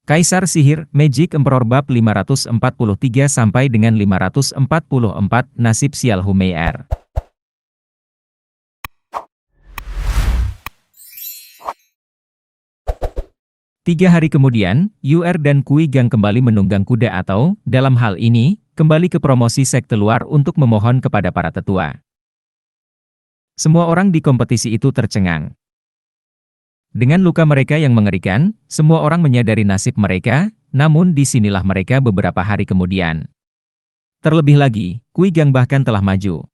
Kaisar Sihir, Magic Emperor bab 543 sampai dengan 544, nasib sial Humeir. Tiga hari kemudian, Yuer dan Kui Gang kembali menunggang kuda atau, dalam hal ini, kembali ke promosi sekte luar untuk memohon kepada para tetua. Semua orang di kompetisi itu tercengang. Dengan luka mereka yang mengerikan, semua orang menyadari nasib mereka, namun disinilah mereka beberapa hari kemudian. Terlebih lagi, Kui Gang bahkan telah maju.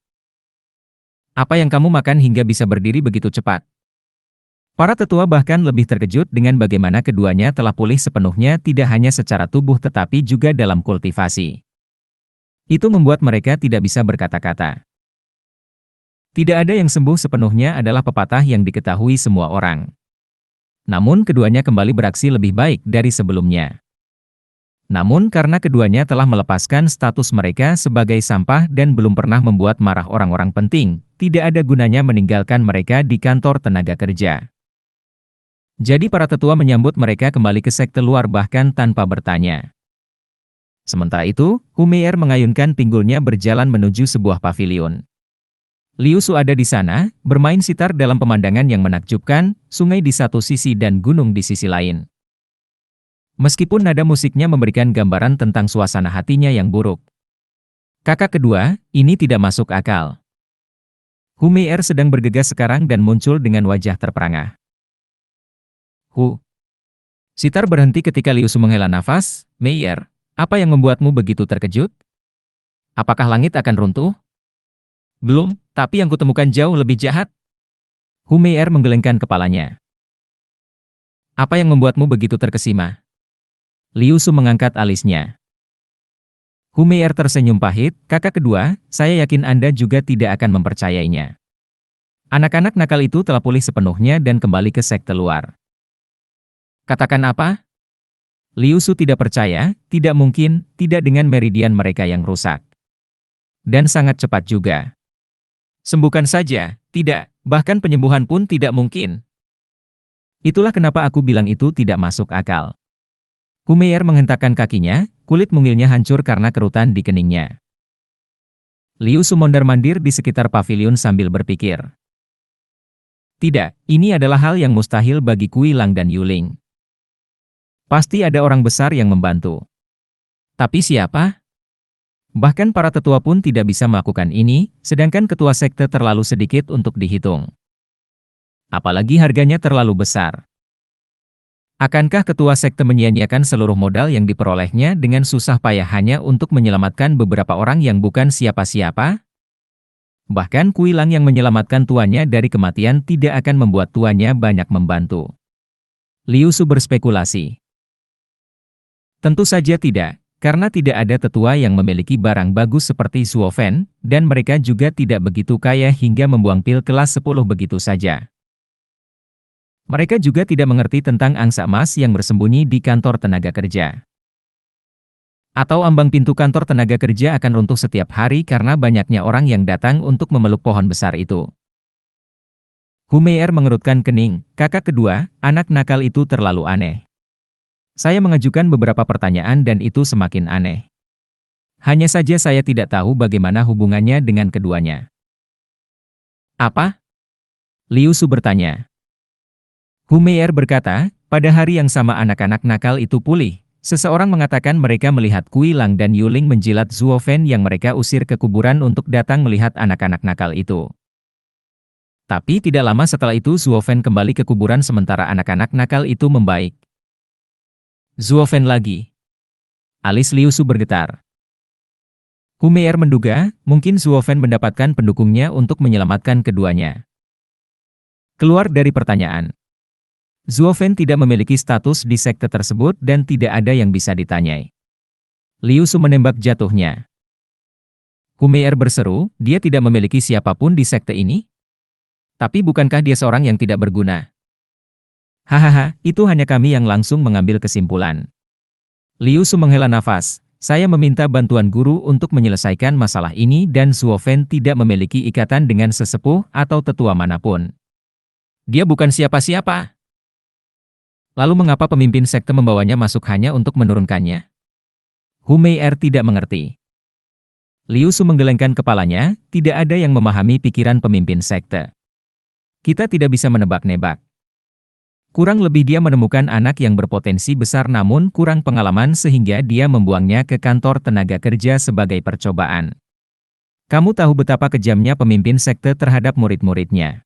Apa yang kamu makan hingga bisa berdiri begitu cepat? Para tetua bahkan lebih terkejut dengan bagaimana keduanya telah pulih sepenuhnya tidak hanya secara tubuh tetapi juga dalam kultivasi. Itu membuat mereka tidak bisa berkata-kata. Tidak ada yang sembuh sepenuhnya adalah pepatah yang diketahui semua orang. Namun keduanya kembali beraksi lebih baik dari sebelumnya. Namun karena keduanya telah melepaskan status mereka sebagai sampah dan belum pernah membuat marah orang-orang penting, tidak ada gunanya meninggalkan mereka di kantor tenaga kerja. Jadi para tetua menyambut mereka kembali ke sekte luar bahkan tanpa bertanya. Sementara itu, Humeir mengayunkan pinggulnya berjalan menuju sebuah pavilion. Liu Su ada di sana, bermain sitar dalam pemandangan yang menakjubkan, sungai di satu sisi dan gunung di sisi lain. Meskipun nada musiknya memberikan gambaran tentang suasana hatinya yang buruk. Kakak kedua, ini tidak masuk akal. Humeir sedang bergegas sekarang dan muncul dengan wajah terperangah. Sitar berhenti ketika Liu Su menghela nafas. Meir, apa yang membuatmu begitu terkejut? Apakah langit akan runtuh? Belum, tapi yang kutemukan jauh lebih jahat. Humeir menggelengkan kepalanya. Apa yang membuatmu begitu terkesima? Liu Su mengangkat alisnya. Humeir tersenyum pahit, kakak kedua, saya yakin Anda juga tidak akan mempercayainya. Anak-anak nakal itu telah pulih sepenuhnya dan kembali ke sekte luar. Katakan apa? Liu Su tidak percaya, tidak mungkin, tidak dengan meridian mereka yang rusak. Dan sangat cepat juga. Sembuhkan saja, tidak, bahkan penyembuhan pun tidak mungkin. Itulah kenapa aku bilang itu tidak masuk akal. Humeir menghentakkan kakinya, kulit mungilnya hancur karena kerutan di keningnya. Liu Su mondar-mandir di sekitar pavilion sambil berpikir. Tidak, ini adalah hal yang mustahil bagi Kui Lang dan Yuling. Pasti ada orang besar yang membantu. Tapi siapa? Bahkan para tetua pun tidak bisa melakukan ini, sedangkan ketua sekte terlalu sedikit untuk dihitung. Apalagi harganya terlalu besar. Akankah ketua sekte menyia-nyiakan seluruh modal yang diperolehnya dengan susah payah hanya untuk menyelamatkan beberapa orang yang bukan siapa-siapa? Bahkan Kui Lang yang menyelamatkan tuannya dari kematian tidak akan membuat tuannya banyak membantu. Liu Su berspekulasi. Tentu saja tidak. Karena tidak ada tetua yang memiliki barang bagus seperti Zuofen, dan mereka juga tidak begitu kaya hingga membuang pil kelas 10 begitu saja. Mereka juga tidak mengerti tentang angsa emas yang bersembunyi di kantor tenaga kerja. Atau ambang pintu kantor tenaga kerja akan runtuh setiap hari karena banyaknya orang yang datang untuk memeluk pohon besar itu. Humeir mengerutkan kening, kakak kedua, anak nakal itu terlalu aneh. Saya mengajukan beberapa pertanyaan dan itu semakin aneh. Hanya saja saya tidak tahu bagaimana hubungannya dengan keduanya. Apa? Liu Su bertanya. Humeir berkata, pada hari yang sama anak-anak nakal itu pulih. Seseorang mengatakan mereka melihat Kui Lang dan Yuling menjilat Zuofen yang mereka usir ke kuburan untuk datang melihat anak-anak nakal itu. Tapi tidak lama setelah itu Zuofen kembali ke kuburan sementara anak-anak nakal itu membaik. Zuofen lagi. Alis Liu Su bergetar. Humeir menduga, mungkin Zuofen mendapatkan pendukungnya untuk menyelamatkan keduanya. Keluar dari pertanyaan. Zuofen tidak memiliki status di sekte tersebut dan tidak ada yang bisa ditanyai. Liu Su menembak jatuhnya. Humeir berseru, dia tidak memiliki siapapun di sekte ini? Tapi bukankah dia seorang yang tidak berguna? Hahaha, itu hanya kami yang langsung mengambil kesimpulan. Liu Su menghela nafas, saya meminta bantuan guru untuk menyelesaikan masalah ini dan Zuofen tidak memiliki ikatan dengan sesepuh atau tetua manapun. Dia bukan siapa-siapa. Lalu mengapa pemimpin sekte membawanya masuk hanya untuk menurunkannya? Hu Mei'er tidak mengerti. Liu Su menggelengkan kepalanya, tidak ada yang memahami pikiran pemimpin sekte. Kita tidak bisa menebak-nebak. Kurang lebih dia menemukan anak yang berpotensi besar namun kurang pengalaman sehingga dia membuangnya ke kantor tenaga kerja sebagai percobaan. Kamu tahu betapa kejamnya pemimpin sekte terhadap murid-muridnya.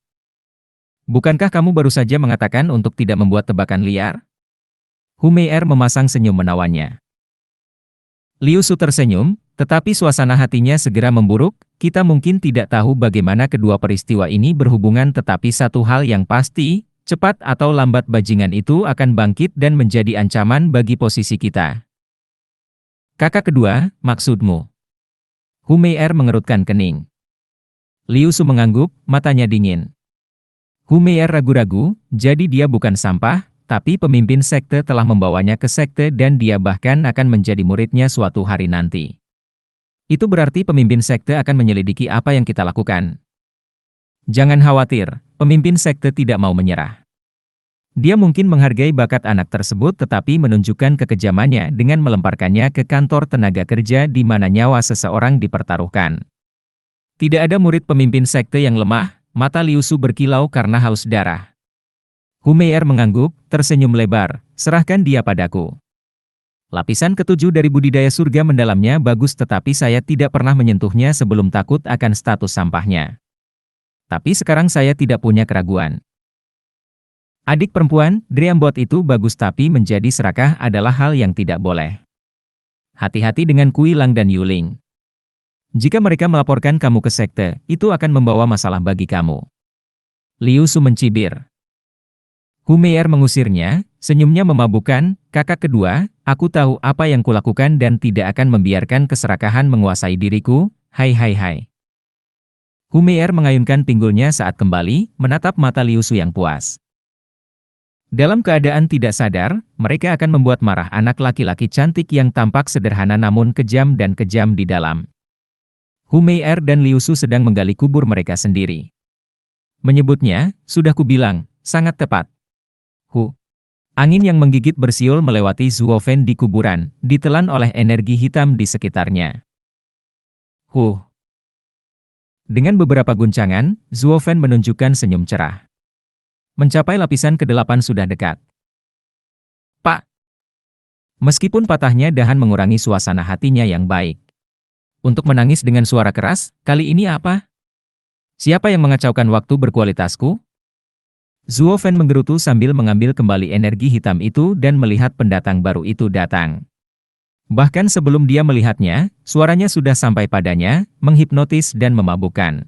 Bukankah kamu baru saja mengatakan untuk tidak membuat tebakan liar? Hu Mei'er memasang senyum menawannya. Liu Su tersenyum, tetapi suasana hatinya segera memburuk. Kita mungkin tidak tahu bagaimana kedua peristiwa ini berhubungan, tetapi satu hal yang pasti, cepat atau lambat bajingan itu akan bangkit dan menjadi ancaman bagi posisi kita. Kakak kedua, maksudmu? Hu Mei'er mengerutkan kening. Liu Su mengangguk, matanya dingin. Hu Mei'er ragu-ragu, jadi dia bukan sampah, tapi pemimpin sekte telah membawanya ke sekte dan dia bahkan akan menjadi muridnya suatu hari nanti. Itu berarti pemimpin sekte akan menyelidiki apa yang kita lakukan. Jangan khawatir, pemimpin sekte tidak mau menyerah. Dia mungkin menghargai bakat anak tersebut tetapi menunjukkan kekejamannya dengan melemparkannya ke kantor tenaga kerja di mana nyawa seseorang dipertaruhkan. Tidak ada murid pemimpin sekte yang lemah, mata Liu Su berkilau karena haus darah. Hu Mei'er mengangguk, tersenyum lebar, serahkan dia padaku. Lapisan ketujuh dari budidaya surga mendalamnya bagus tetapi saya tidak pernah menyentuhnya sebelum takut akan status sampahnya. Tapi sekarang saya tidak punya keraguan. Adik perempuan, Dreambot itu bagus tapi menjadi serakah adalah hal yang tidak boleh. Hati-hati dengan Kui Lang dan Yuling. Jika mereka melaporkan kamu ke sekte, itu akan membawa masalah bagi kamu. Liu Su mencibir. Hu Mei'er mengusirnya, senyumnya memabukkan, kakak kedua, aku tahu apa yang kulakukan dan tidak akan membiarkan keserakahan menguasai diriku, hai. Hu Mei'er mengayunkan pinggulnya saat kembali, menatap mata Liu Su yang puas. Dalam keadaan tidak sadar, mereka akan membuat marah anak laki-laki cantik yang tampak sederhana namun kejam dan kejam di dalam. Hu Mei'er dan Liu Su sedang menggali kubur mereka sendiri. Menyebutnya, sudah kubilang, sangat tepat. Angin yang menggigit bersiul melewati Zuofen di kuburan, ditelan oleh energi hitam di sekitarnya. Dengan beberapa guncangan, Zuofen menunjukkan senyum cerah. Mencapai lapisan ke-8 sudah dekat. Pak! Meskipun patahnya dahan mengurangi suasana hatinya yang baik. Untuk menangis dengan suara keras, kali ini apa? Siapa yang mengacaukan waktu berkualitasku? Zuofen menggerutu sambil mengambil kembali energi hitam itu dan melihat pendatang baru itu datang. Bahkan sebelum dia melihatnya, suaranya sudah sampai padanya, menghipnotis dan memabukkan.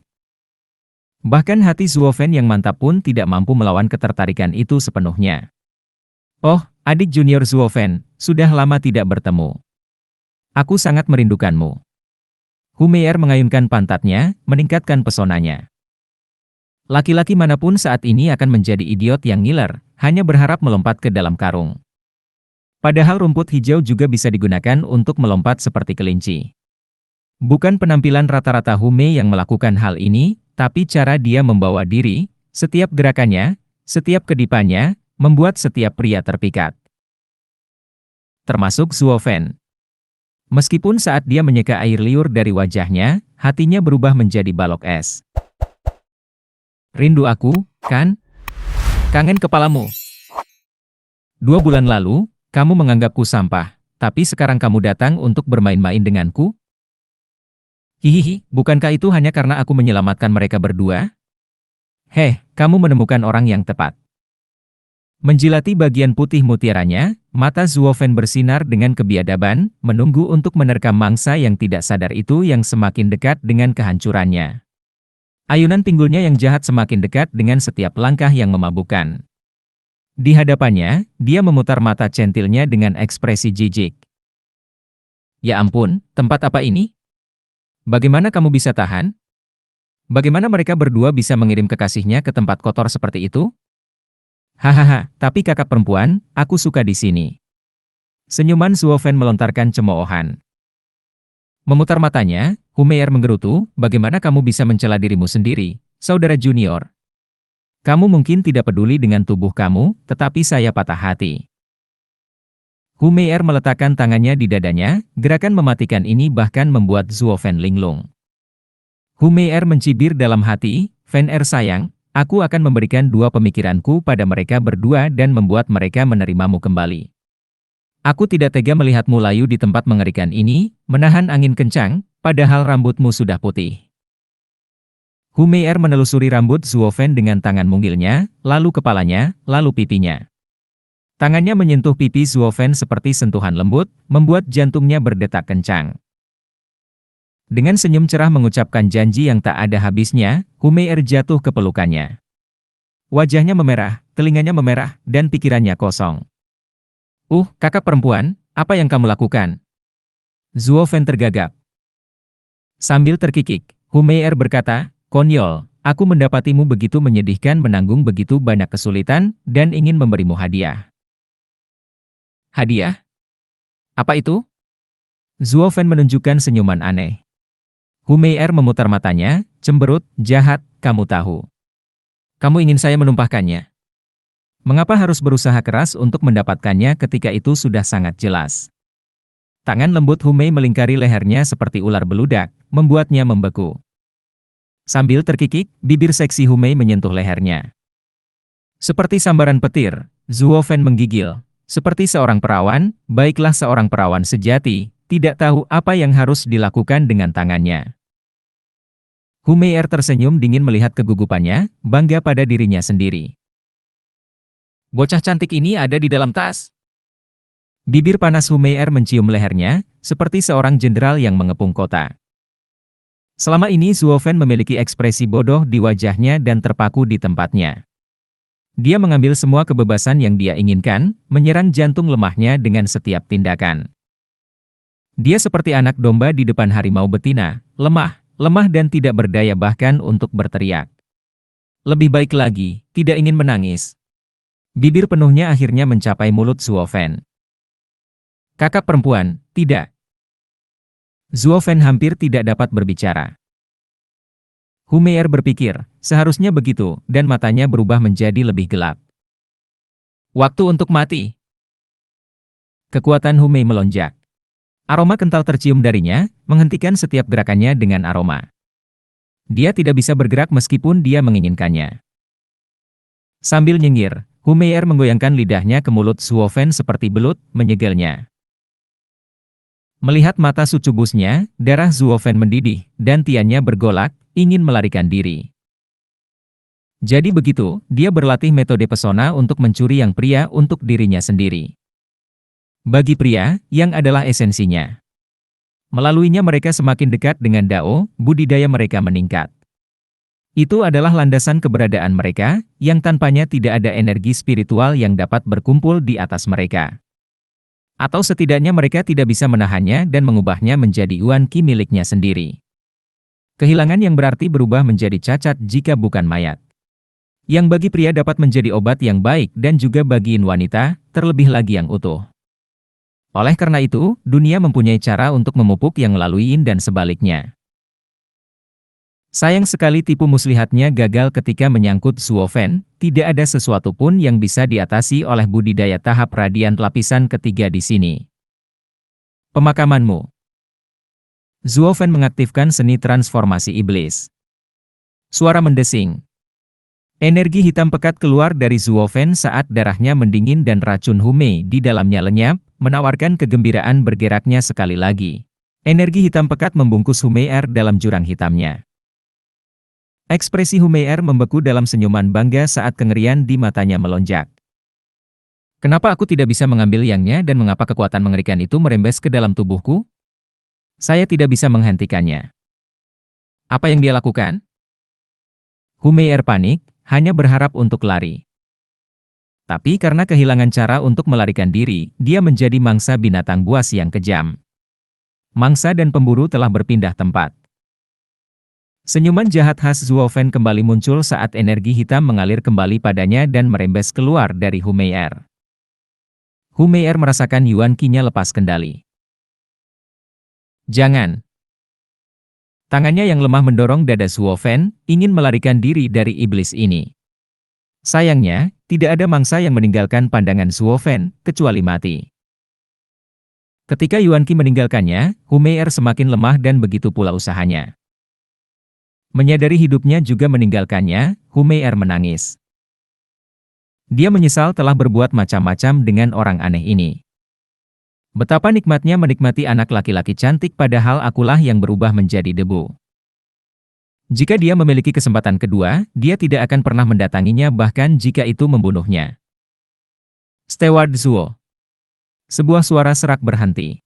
Bahkan hati Zuofen yang mantap pun tidak mampu melawan ketertarikan itu sepenuhnya. Oh, adik junior Zuofen, sudah lama tidak bertemu. Aku sangat merindukanmu. Hu Mei'er mengayunkan pantatnya, meningkatkan pesonanya. Laki-laki manapun saat ini akan menjadi idiot yang ngiler, hanya berharap melompat ke dalam karung. Padahal rumput hijau juga bisa digunakan untuk melompat seperti kelinci. Bukan penampilan rata-rata Hu Mei yang melakukan hal ini, tapi cara dia membawa diri, setiap gerakannya, setiap kedipannya, membuat setiap pria terpikat. Termasuk Zuofen. Meskipun saat dia menyeka air liur dari wajahnya, hatinya berubah menjadi balok es. Rindu aku, kan? Kangen kepalamu. 2 bulan lalu, kamu menganggapku sampah, tapi sekarang kamu datang untuk bermain-main denganku? Hihihi, bukankah itu hanya karena aku menyelamatkan mereka berdua? Kamu menemukan orang yang tepat. Menjilati bagian putih mutiaranya, mata Zuofen bersinar dengan kebiadaban, menunggu untuk menerkam mangsa yang tidak sadar itu yang semakin dekat dengan kehancurannya. Ayunan pinggulnya yang jahat semakin dekat dengan setiap langkah yang memabukkan. Di hadapannya, dia memutar mata centilnya dengan ekspresi jijik. Ya ampun, tempat apa ini? Bagaimana kamu bisa tahan? Bagaimana mereka berdua bisa mengirim kekasihnya ke tempat kotor seperti itu? Hahaha, tapi kakak perempuan, aku suka di sini. Senyuman Zuofen melontarkan cemoohan. Memutar matanya, Hu Mei'er menggerutu, bagaimana kamu bisa mencela dirimu sendiri, saudara junior? Kamu mungkin tidak peduli dengan tubuh kamu, tetapi saya patah hati. Hu Mei'er meletakkan tangannya di dadanya, gerakan mematikan ini bahkan membuat Zhuo Fen linglung. Hu Mei'er mencibir dalam hati, Fen Er sayang, aku akan memberikan dua pemikiranku pada mereka berdua dan membuat mereka menerimamu kembali. Aku tidak tega melihatmu layu di tempat mengerikan ini, menahan angin kencang, padahal rambutmu sudah putih. Hu Mei'er menelusuri rambut Zhuo Fen dengan tangan mungilnya, lalu kepalanya, lalu pipinya. Tangannya menyentuh pipi Zhuo Fen seperti sentuhan lembut, membuat jantungnya berdetak kencang. Dengan senyum cerah mengucapkan janji yang tak ada habisnya, Hu Mei'er jatuh ke pelukannya. Wajahnya memerah, telinganya memerah, dan pikirannya kosong. Kakak perempuan, apa yang kamu lakukan? Zhuo Fen tergagap. Sambil terkikik, Hu Mei'er berkata, konyol, aku mendapatimu begitu menyedihkan menanggung begitu banyak kesulitan, dan ingin memberimu hadiah. Hadiah? Apa itu? Zhuo Fen menunjukkan senyuman aneh. Hu Mei'er memutar matanya, cemberut, jahat, kamu tahu. Kamu ingin saya menumpahkannya? Mengapa harus berusaha keras untuk mendapatkannya ketika itu sudah sangat jelas? Tangan lembut Hu Mei melingkari lehernya seperti ular beludak, membuatnya membeku. Sambil terkikik, bibir seksi Hu Mei menyentuh lehernya. Seperti sambaran petir, Zhuo Fen menggigil. Seperti seorang perawan, baiklah seorang perawan sejati, tidak tahu apa yang harus dilakukan dengan tangannya. Hu Mei'er tersenyum dingin melihat kegugupannya, bangga pada dirinya sendiri. Bocah cantik ini ada di dalam tas. Bibir panas Hu Mei'er mencium lehernya, seperti seorang jenderal yang mengepung kota. Selama ini Zhuo Fen memiliki ekspresi bodoh di wajahnya dan terpaku di tempatnya. Dia mengambil semua kebebasan yang dia inginkan, menyerang jantung lemahnya dengan setiap tindakan. Dia seperti anak domba di depan harimau betina, lemah dan tidak berdaya bahkan untuk berteriak. Lebih baik lagi, tidak ingin menangis. Bibir penuhnya akhirnya mencapai mulut Zhuo Fen. Kakak perempuan, tidak. Zhuo Fen hampir tidak dapat berbicara. Hu Mei'er berpikir, seharusnya begitu, dan matanya berubah menjadi lebih gelap. Waktu untuk mati. Kekuatan Hu Mei melonjak. Aroma kental tercium darinya, menghentikan setiap gerakannya dengan aroma. Dia tidak bisa bergerak meskipun dia menginginkannya. Sambil nyengir, Hu Mei'er menggoyangkan lidahnya ke mulut Zhuo Fen seperti belut, menyegelnya. Melihat mata sucubusnya, darah Zhuo Fen mendidih, dan tiannya bergolak, ingin melarikan diri. Jadi begitu, dia berlatih metode pesona untuk mencuri yang pria untuk dirinya sendiri. Bagi pria, yang adalah esensinya. Melaluinya mereka semakin dekat dengan Dao, budidaya mereka meningkat. Itu adalah landasan keberadaan mereka, yang tanpanya tidak ada energi spiritual yang dapat berkumpul di atas mereka. Atau setidaknya mereka tidak bisa menahannya dan mengubahnya menjadi Yuan Qi miliknya sendiri. Kehilangan yang berarti berubah menjadi cacat jika bukan mayat. Yang bagi pria dapat menjadi obat yang baik dan juga bagi wanita, terlebih lagi yang utuh. Oleh karena itu, dunia mempunyai cara untuk memupuk yang melalui yin dan sebaliknya. Sayang sekali tipu muslihatnya gagal ketika menyangkut Zhuo Fen, tidak ada sesuatu pun yang bisa diatasi oleh budidaya tahap radian lapisan ketiga di sini. Pemakamanmu. Zhuo Fen mengaktifkan seni transformasi iblis. Suara mendesing. Energi hitam pekat keluar dari Zhuo Fen saat darahnya mendingin dan racun Hu Mei di dalamnya lenyap, menawarkan kegembiraan bergeraknya sekali lagi. Energi hitam pekat membungkus Hu Mei'er dalam jurang hitamnya. Ekspresi Hu Mei'er membeku dalam senyuman bangga saat kengerian di matanya melonjak. Kenapa aku tidak bisa mengambil yangnya dan mengapa kekuatan mengerikan itu merembes ke dalam tubuhku? Saya tidak bisa menghentikannya. Apa yang dia lakukan? Hu Mei'er panik, hanya berharap untuk lari. Tapi karena kehilangan cara untuk melarikan diri, dia menjadi mangsa binatang buas yang kejam. Mangsa dan pemburu telah berpindah tempat. Senyuman jahat khas Zhuo Fen kembali muncul saat energi hitam mengalir kembali padanya dan merembes keluar dari Hu Mei'er. Hu Mei'er merasakan Yuan Qi-nya lepas kendali. Jangan. Tangannya yang lemah mendorong dada Zhuo Fen, ingin melarikan diri dari iblis ini. Sayangnya, tidak ada mangsa yang meninggalkan pandangan Zhuo Fen, kecuali mati. Ketika Yuan Qi meninggalkannya, Hu Mei'er semakin lemah dan begitu pula usahanya. Menyadari hidupnya juga meninggalkannya, Hu Mei'er menangis. Dia menyesal telah berbuat macam-macam dengan orang aneh ini. Betapa nikmatnya menikmati anak laki-laki cantik padahal akulah yang berubah menjadi debu. Jika dia memiliki kesempatan kedua, dia tidak akan pernah mendatanginya bahkan jika itu membunuhnya. Steward Zhuo. Sebuah suara serak berhenti.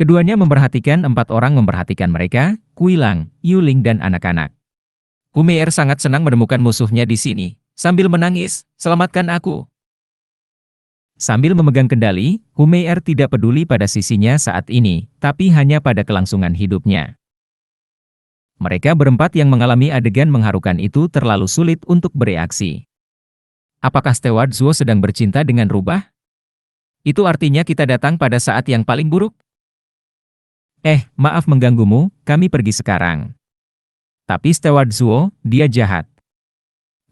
Keduanya memperhatikan 4 orang memperhatikan mereka, Kuilang, Yuling dan anak-anak. Hu Mei'er sangat senang menemukan musuhnya di sini. Sambil menangis, selamatkan aku. Sambil memegang kendali, Hu Mei'er tidak peduli pada sisinya saat ini, tapi hanya pada kelangsungan hidupnya. Mereka berempat yang mengalami adegan mengharukan itu terlalu sulit untuk bereaksi. Apakah Steward Zhuo sedang bercinta dengan rubah? Itu artinya kita datang pada saat yang paling buruk? Maaf mengganggumu, kami pergi sekarang. Tapi Steward Zhuo, dia jahat.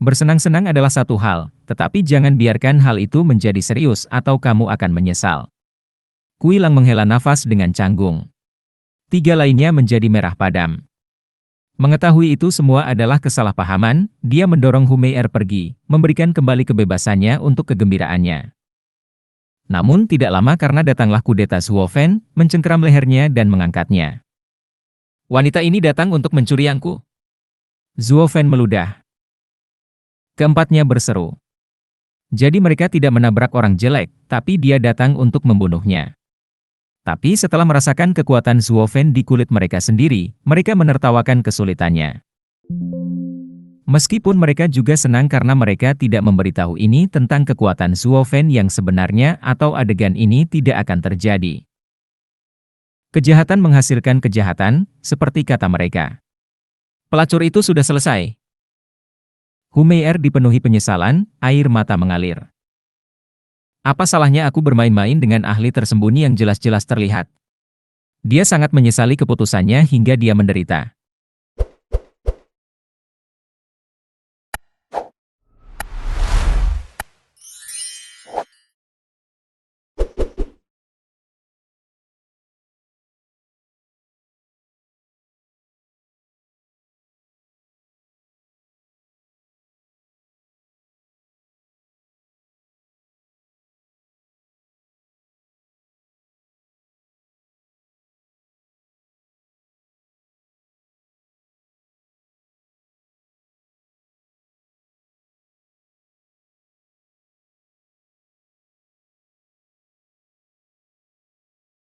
Bersenang-senang adalah satu hal, tetapi jangan biarkan hal itu menjadi serius atau kamu akan menyesal. Kuilang menghela nafas dengan canggung. 3 lainnya menjadi merah padam. Mengetahui itu semua adalah kesalahpahaman, dia mendorong Hu Mei'er pergi, memberikan kembali kebebasannya untuk kegembiraannya. Namun tidak lama karena datanglah kudeta Zhuo Fen, mencengkeram lehernya dan mengangkatnya. Wanita ini datang untuk mencuri yangku. Zhuo Fen meludah. Keempatnya berseru. Jadi mereka tidak menabrak orang jelek, tapi dia datang untuk membunuhnya. Tapi setelah merasakan kekuatan Zhuo Fen di kulit mereka sendiri, mereka menertawakan kesulitannya. Meskipun mereka juga senang karena mereka tidak memberitahu ini tentang kekuatan Zhuo Fen yang sebenarnya atau adegan ini tidak akan terjadi. Kejahatan menghasilkan kejahatan, seperti kata mereka. Pelacur itu sudah selesai. Hu Mei'er dipenuhi penyesalan, air mata mengalir. Apa salahnya aku bermain-main dengan ahli tersembunyi yang jelas-jelas terlihat? Dia sangat menyesali keputusannya hingga dia menderita.